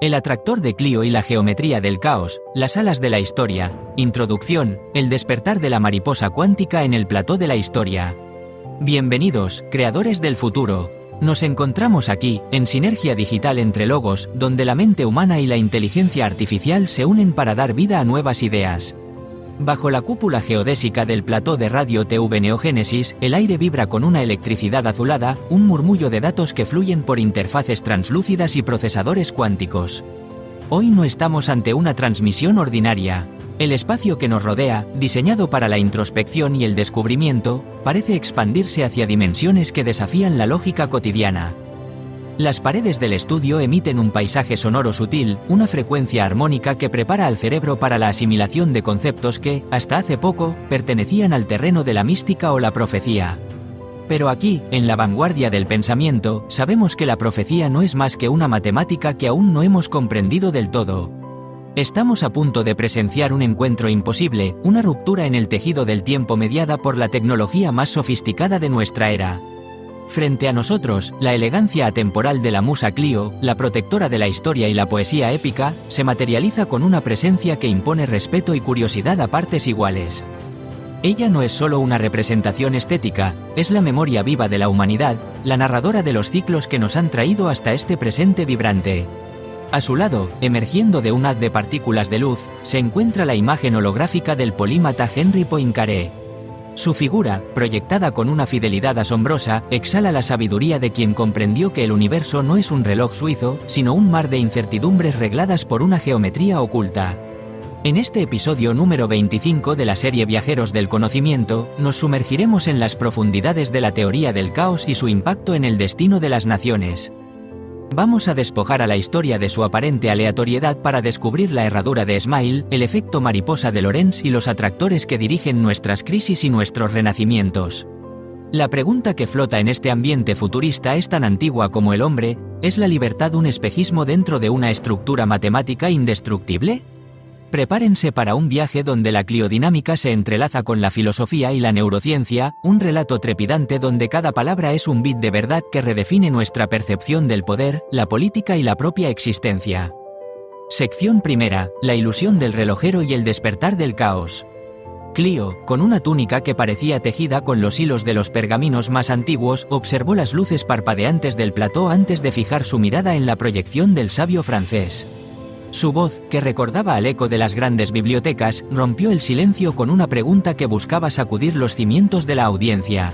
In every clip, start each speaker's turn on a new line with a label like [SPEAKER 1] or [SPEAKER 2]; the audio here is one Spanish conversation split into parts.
[SPEAKER 1] El atractor de Clio y la geometría del caos, las alas de la historia, introducción, el despertar de la mariposa cuántica en el plató de la historia. Bienvenidos, creadores del futuro. Nos encontramos aquí, en sinergia digital entre logos, donde la mente humana y la inteligencia artificial se unen para dar vida a nuevas ideas. Bajo la cúpula geodésica del plató de Radio TV Neogénesis, el aire vibra con una electricidad azulada, un murmullo de datos que fluyen por interfaces translúcidas y procesadores cuánticos. Hoy no estamos ante una transmisión ordinaria. El espacio que nos rodea, diseñado para la introspección y el descubrimiento, parece expandirse hacia dimensiones que desafían la lógica cotidiana. Las paredes del estudio emiten un paisaje sonoro sutil, una frecuencia armónica que prepara al cerebro para la asimilación de conceptos que, hasta hace poco, pertenecían al terreno de la mística o la profecía. Pero aquí, en la vanguardia del pensamiento, sabemos que la profecía no es más que una matemática que aún no hemos comprendido del todo. Estamos a punto de presenciar un encuentro imposible, una ruptura en el tejido del tiempo mediada por la tecnología más sofisticada de nuestra era. Frente a nosotros, la elegancia atemporal de la musa Clio, la protectora de la historia y la poesía épica, se materializa con una presencia que impone respeto y curiosidad a partes iguales. Ella no es solo una representación estética, es la memoria viva de la humanidad, la narradora de los ciclos que nos han traído hasta este presente vibrante. A su lado, emergiendo de un haz de partículas de luz, se encuentra la imagen holográfica del polímata Henry Poincaré. Su figura, proyectada con una fidelidad asombrosa, exhala la sabiduría de quien comprendió que el universo no es un reloj suizo, sino un mar de incertidumbres regladas por una geometría oculta. En este episodio número 25 de la serie Viajeros del Conocimiento, nos sumergiremos en las profundidades de la teoría del caos y su impacto en el destino de las naciones. Vamos a despojar a la historia de su aparente aleatoriedad para descubrir la herradura de Smile, el efecto mariposa de Lorentz y los atractores que dirigen nuestras crisis y nuestros renacimientos. La pregunta que flota en este ambiente futurista es tan antigua como el hombre: ¿es la libertad un espejismo dentro de una estructura matemática indestructible? Prepárense para un viaje donde la cliodinámica se entrelaza con la filosofía y la neurociencia, un relato trepidante donde cada palabra es un bit de verdad que redefine nuestra percepción del poder, la política y la propia existencia. Sección primera: la ilusión del relojero y el despertar del caos. Clio, con una túnica que parecía tejida con los hilos de los pergaminos más antiguos, observó las luces parpadeantes del plató antes de fijar su mirada en la proyección del sabio francés. Su voz, que recordaba al eco de las grandes bibliotecas, rompió el silencio con una pregunta que buscaba sacudir los cimientos de la audiencia.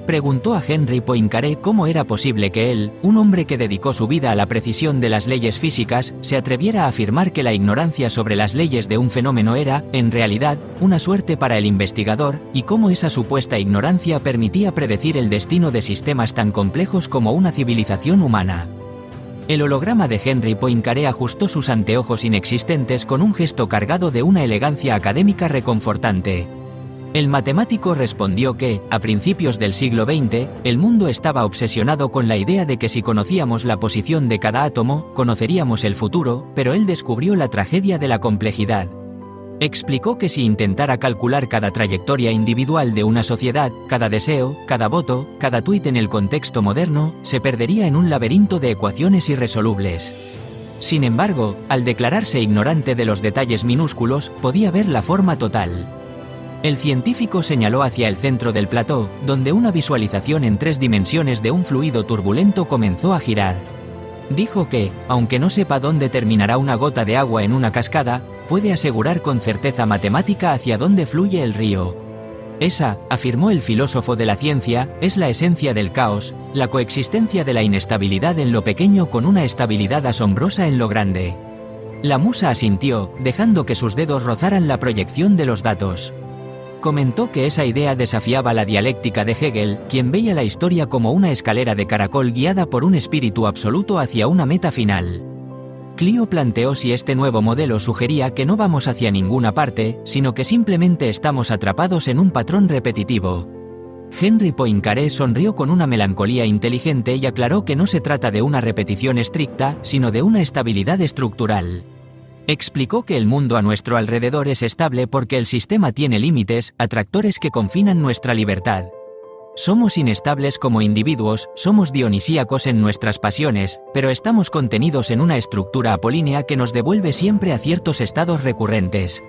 [SPEAKER 1] Preguntó a Henry Poincaré cómo era posible que él, un hombre que dedicó su vida a la precisión de las leyes físicas, se atreviera a afirmar que la ignorancia sobre las leyes de un fenómeno era, en realidad, una suerte para el investigador, y cómo esa supuesta ignorancia permitía predecir el destino de sistemas tan complejos como una civilización humana. El holograma de Henry Poincaré ajustó sus anteojos inexistentes con un gesto cargado de una elegancia académica reconfortante. El matemático respondió que, a principios del siglo XX, el mundo estaba obsesionado con la idea de que si conocíamos la posición de cada átomo, conoceríamos el futuro, pero él descubrió la tragedia de la complejidad. Explicó que si intentara calcular cada trayectoria individual de una sociedad, cada deseo, cada voto, cada tuit en el contexto moderno, se perdería en un laberinto de ecuaciones irresolubles. Sin embargo, al declararse ignorante de los detalles minúsculos, podía ver la forma total. El científico señaló hacia el centro del plató, donde una visualización en 3 dimensiones de un fluido turbulento comenzó a girar. Dijo que, aunque no sepa dónde terminará una gota de agua en una cascada, puede asegurar con certeza matemática hacia dónde fluye el río. Esa, afirmó el filósofo de la ciencia, es la esencia del caos, la coexistencia de la inestabilidad en lo pequeño con una estabilidad asombrosa en lo grande. La musa asintió, dejando que sus dedos rozaran la proyección de los datos. Comentó que esa idea desafiaba la dialéctica de Hegel, quien veía la historia como una escalera de caracol guiada por un espíritu absoluto hacia una meta final. Clio planteó si este nuevo modelo sugería que no vamos hacia ninguna parte, sino que simplemente estamos atrapados en un patrón repetitivo. Henry Poincaré sonrió con una melancolía inteligente y aclaró que no se trata de una repetición estricta, sino de una estabilidad estructural. Explicó que el mundo a nuestro alrededor es estable porque el sistema tiene límites, atractores que confinan nuestra libertad. Somos inestables como individuos, somos dionisíacos en nuestras pasiones, pero estamos contenidos en una estructura apolínea que nos devuelve siempre a ciertos estados recurrentes.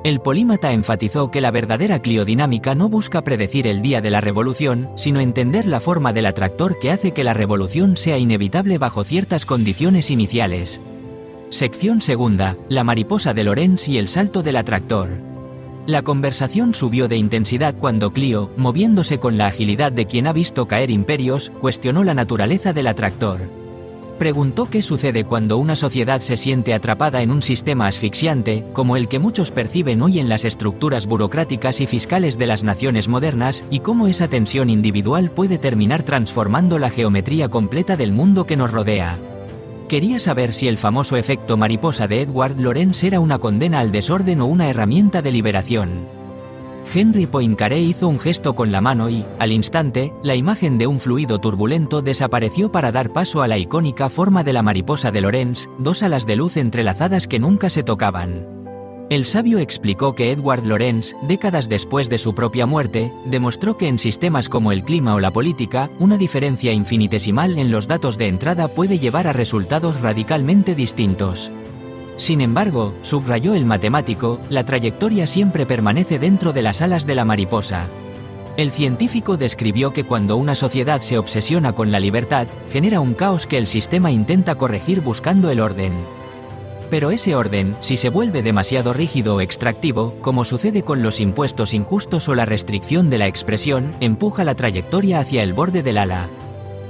[SPEAKER 1] El polímata enfatizó que la verdadera cliodinámica no busca predecir el día de la revolución, sino entender la forma del atractor que hace que la revolución sea inevitable bajo ciertas condiciones iniciales. Sección segunda, la mariposa de Lorentz y el salto del atractor. La conversación subió de intensidad cuando Clio, moviéndose con la agilidad de quien ha visto caer imperios, cuestionó la naturaleza del atractor. Preguntó qué sucede cuando una sociedad se siente atrapada en un sistema asfixiante, como el que muchos perciben hoy en las estructuras burocráticas y fiscales de las naciones modernas, y cómo esa tensión individual puede terminar transformando la geometría completa del mundo que nos rodea. Quería saber si el famoso efecto mariposa de Edward Lorenz era una condena al desorden o una herramienta de liberación. Henry Poincaré hizo un gesto con la mano y, al instante, la imagen de un fluido turbulento desapareció para dar paso a la icónica forma de la mariposa de Lorenz, dos alas de luz entrelazadas que nunca se tocaban. El sabio explicó que Edward Lorenz, décadas después de su propia muerte, demostró que en sistemas como el clima o la política, una diferencia infinitesimal en los datos de entrada puede llevar a resultados radicalmente distintos. Sin embargo, subrayó el matemático, la trayectoria siempre permanece dentro de las alas de la mariposa. El científico describió que cuando una sociedad se obsesiona con la libertad, genera un caos que el sistema intenta corregir buscando el orden. Pero ese orden, si se vuelve demasiado rígido o extractivo, como sucede con los impuestos injustos o la restricción de la expresión, empuja la trayectoria hacia el borde del ala.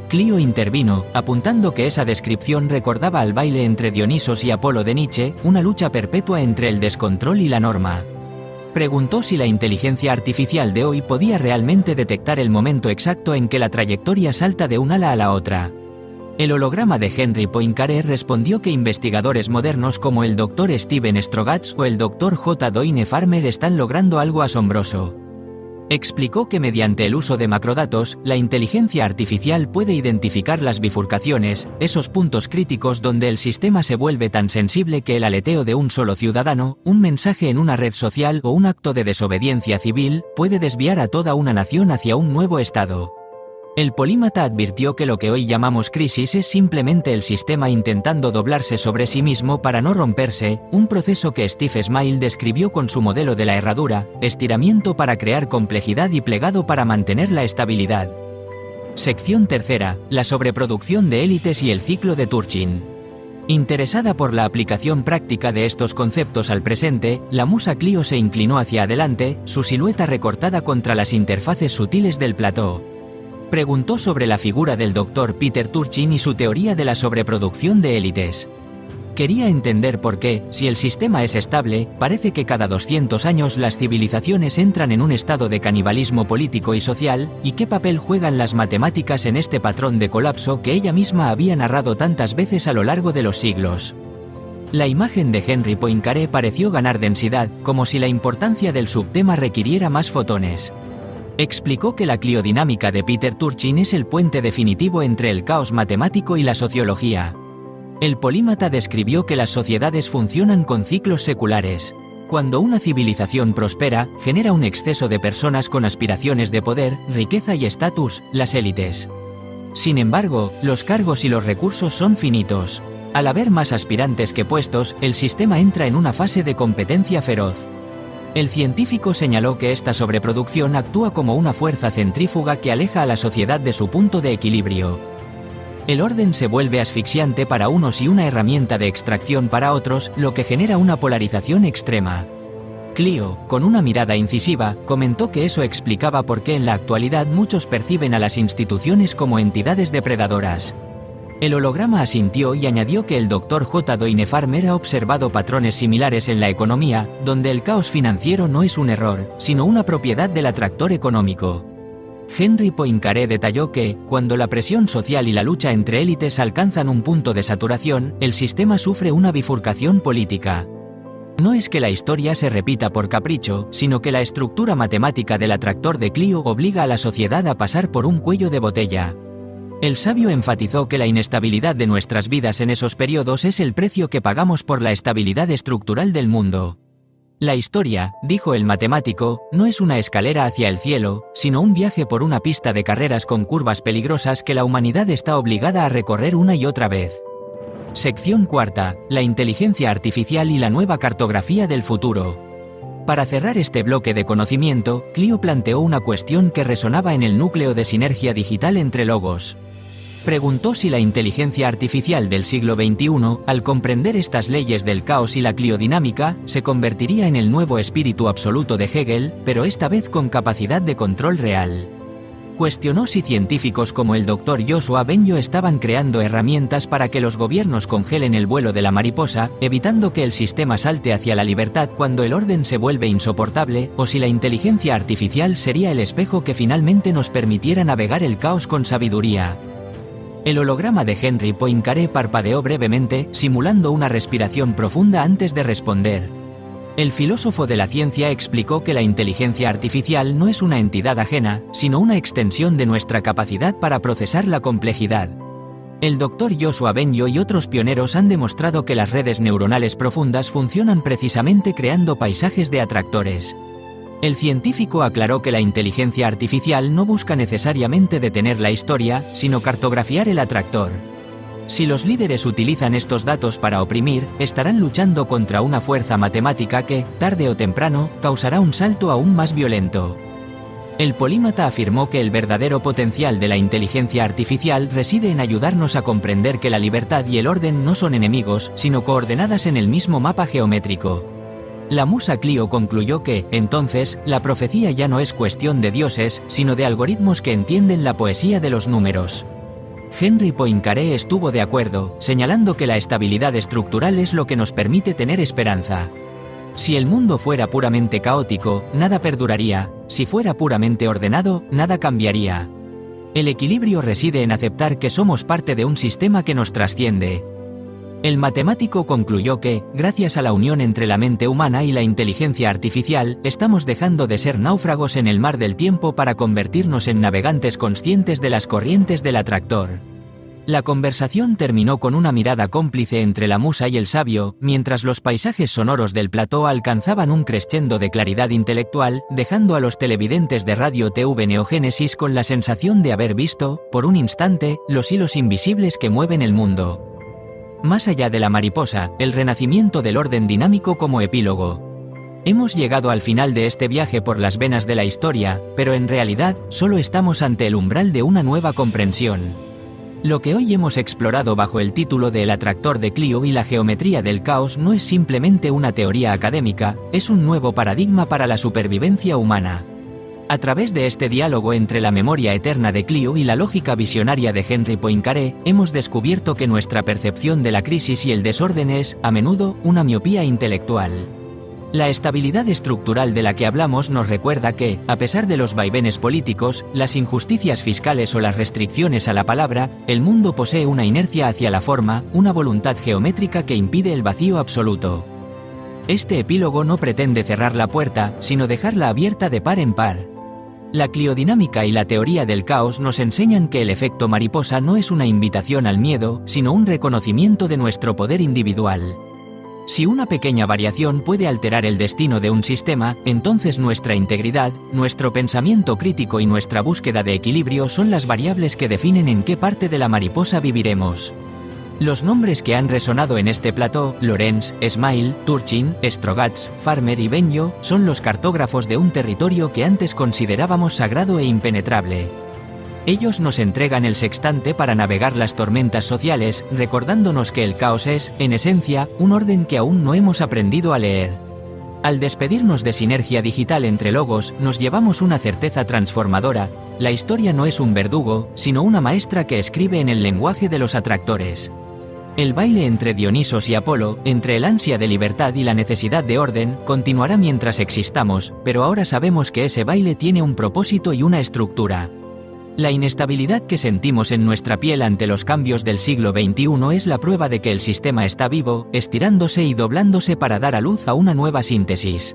[SPEAKER 1] Clio intervino, apuntando que esa descripción recordaba al baile entre Dionisos y Apolo de Nietzsche, una lucha perpetua entre el descontrol y la norma. Preguntó si la inteligencia artificial de hoy podía realmente detectar el momento exacto en que la trayectoria salta de un ala a la otra. El holograma de Henry Poincaré respondió que investigadores modernos como el Dr. Steven Strogatz o el Dr. J. Doyne Farmer están logrando algo asombroso. Explicó que mediante el uso de macrodatos, la inteligencia artificial puede identificar las bifurcaciones, esos puntos críticos donde el sistema se vuelve tan sensible que el aleteo de un solo ciudadano, un mensaje en una red social o un acto de desobediencia civil, puede desviar a toda una nación hacia un nuevo estado. El polímata advirtió que lo que hoy llamamos crisis es simplemente el sistema intentando doblarse sobre sí mismo para no romperse, un proceso que Steve Smile describió con su modelo de la herradura, estiramiento para crear complejidad y plegado para mantener la estabilidad. Sección tercera, la sobreproducción de élites y el ciclo de Turchin. Interesada por la aplicación práctica de estos conceptos al presente, la musa Clio se inclinó hacia adelante, su silueta recortada contra las interfaces sutiles del plató. Preguntó sobre la figura del Dr. Peter Turchin y su teoría de la sobreproducción de élites. Quería entender por qué, si el sistema es estable, parece que cada 200 años las civilizaciones entran en un estado de canibalismo político y social, y qué papel juegan las matemáticas en este patrón de colapso que ella misma había narrado tantas veces a lo largo de los siglos. La imagen de Henry Poincaré pareció ganar densidad, como si la importancia del subtema requiriera más fotones. Explicó que la cliodinámica de Peter Turchin es el puente definitivo entre el caos matemático y la sociología. El polímata describió que las sociedades funcionan con ciclos seculares. Cuando una civilización prospera, genera un exceso de personas con aspiraciones de poder, riqueza y estatus, las élites. Sin embargo, los cargos y los recursos son finitos. Al haber más aspirantes que puestos, el sistema entra en una fase de competencia feroz. El científico señaló que esta sobreproducción actúa como una fuerza centrífuga que aleja a la sociedad de su punto de equilibrio. El orden se vuelve asfixiante para unos y una herramienta de extracción para otros, lo que genera una polarización extrema. Clio, con una mirada incisiva, comentó que eso explicaba por qué en la actualidad muchos perciben a las instituciones como entidades depredadoras. El holograma asintió y añadió que el Dr. J. Doyne Farmer ha observado patrones similares en la economía, donde el caos financiero no es un error, sino una propiedad del atractor económico. Henry Poincaré detalló que, cuando la presión social y la lucha entre élites alcanzan un punto de saturación, el sistema sufre una bifurcación política. No es que la historia se repita por capricho, sino que la estructura matemática del atractor de Clio obliga a la sociedad a pasar por un cuello de botella. El sabio enfatizó que la inestabilidad de nuestras vidas en esos periodos es el precio que pagamos por la estabilidad estructural del mundo. La historia, dijo el matemático, no es una escalera hacia el cielo, sino un viaje por una pista de carreras con curvas peligrosas que la humanidad está obligada a recorrer una y otra vez. Sección cuarta, la inteligencia artificial y la nueva cartografía del futuro. Para cerrar este bloque de conocimiento, Clio planteó una cuestión que resonaba en el núcleo de sinergia digital entre logos. Preguntó si la inteligencia artificial del siglo XXI, al comprender estas leyes del caos y la cliodinámica, se convertiría en el nuevo espíritu absoluto de Hegel, pero esta vez con capacidad de control real. Cuestionó si científicos como el Dr. Joshua Bengio estaban creando herramientas para que los gobiernos congelen el vuelo de la mariposa, evitando que el sistema salte hacia la libertad cuando el orden se vuelve insoportable, o si la inteligencia artificial sería el espejo que finalmente nos permitiera navegar el caos con sabiduría. El holograma de Henry Poincaré parpadeó brevemente, simulando una respiración profunda antes de responder. El filósofo de la ciencia explicó que la inteligencia artificial no es una entidad ajena, sino una extensión de nuestra capacidad para procesar la complejidad. El Dr. Joshua Bengio y otros pioneros han demostrado que las redes neuronales profundas funcionan precisamente creando paisajes de atractores. El científico aclaró que la inteligencia artificial no busca necesariamente detener la historia, sino cartografiar el atractor. Si los líderes utilizan estos datos para oprimir, estarán luchando contra una fuerza matemática que, tarde o temprano, causará un salto aún más violento. El polímata afirmó que el verdadero potencial de la inteligencia artificial reside en ayudarnos a comprender que la libertad y el orden no son enemigos, sino coordenadas en el mismo mapa geométrico. La musa Clio concluyó que, entonces, la profecía ya no es cuestión de dioses, sino de algoritmos que entienden la poesía de los números. Henry Poincaré estuvo de acuerdo, señalando que la estabilidad estructural es lo que nos permite tener esperanza. Si el mundo fuera puramente caótico, nada perduraría; si fuera puramente ordenado, nada cambiaría. El equilibrio reside en aceptar que somos parte de un sistema que nos trasciende. El matemático concluyó que, gracias a la unión entre la mente humana y la inteligencia artificial, estamos dejando de ser náufragos en el mar del tiempo para convertirnos en navegantes conscientes de las corrientes del atractor. La conversación terminó con una mirada cómplice entre la musa y el sabio, mientras los paisajes sonoros del plató alcanzaban un crescendo de claridad intelectual, dejando a los televidentes de Radio TV Neogénesis con la sensación de haber visto, por un instante, los hilos invisibles que mueven el mundo. Más allá de la mariposa, el renacimiento del orden dinámico como epílogo. Hemos llegado al final de este viaje por las venas de la historia, pero en realidad, solo estamos ante el umbral de una nueva comprensión. Lo que hoy hemos explorado bajo el título de El atractor de Clio y la geometría del caos no es simplemente una teoría académica, es un nuevo paradigma para la supervivencia humana. A través de este diálogo entre la memoria eterna de Clio y la lógica visionaria de Henry Poincaré, hemos descubierto que nuestra percepción de la crisis y el desorden es, a menudo, una miopía intelectual. La estabilidad estructural de la que hablamos nos recuerda que, a pesar de los vaivenes políticos, las injusticias fiscales o las restricciones a la palabra, el mundo posee una inercia hacia la forma, una voluntad geométrica que impide el vacío absoluto. Este epílogo no pretende cerrar la puerta, sino dejarla abierta de par en par. La cliodinámica y la teoría del caos nos enseñan que el efecto mariposa no es una invitación al miedo, sino un reconocimiento de nuestro poder individual. Si una pequeña variación puede alterar el destino de un sistema, entonces nuestra integridad, nuestro pensamiento crítico y nuestra búsqueda de equilibrio son las variables que definen en qué parte de la mariposa viviremos. Los nombres que han resonado en este plató, Lorenz, Smile, Turchin, Strogatz, Farmer y Bengio, son los cartógrafos de un territorio que antes considerábamos sagrado e impenetrable. Ellos nos entregan el sextante para navegar las tormentas sociales, recordándonos que el caos es, en esencia, un orden que aún no hemos aprendido a leer. Al despedirnos de sinergia digital entre logos, nos llevamos una certeza transformadora: la historia no es un verdugo, sino una maestra que escribe en el lenguaje de los atractores. El baile entre Dionisos y Apolo, entre el ansia de libertad y la necesidad de orden, continuará mientras existamos, pero ahora sabemos que ese baile tiene un propósito y una estructura. La inestabilidad que sentimos en nuestra piel ante los cambios del siglo XXI es la prueba de que el sistema está vivo, estirándose y doblándose para dar a luz a una nueva síntesis.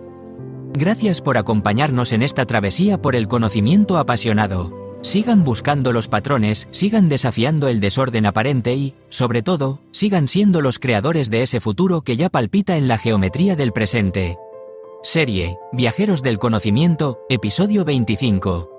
[SPEAKER 1] Gracias por acompañarnos en esta travesía por el conocimiento apasionado. Sigan buscando los patrones, sigan desafiando el desorden aparente y, sobre todo, sigan siendo los creadores de ese futuro que ya palpita en la geometría del presente. Serie, Viajeros del Conocimiento, episodio 25.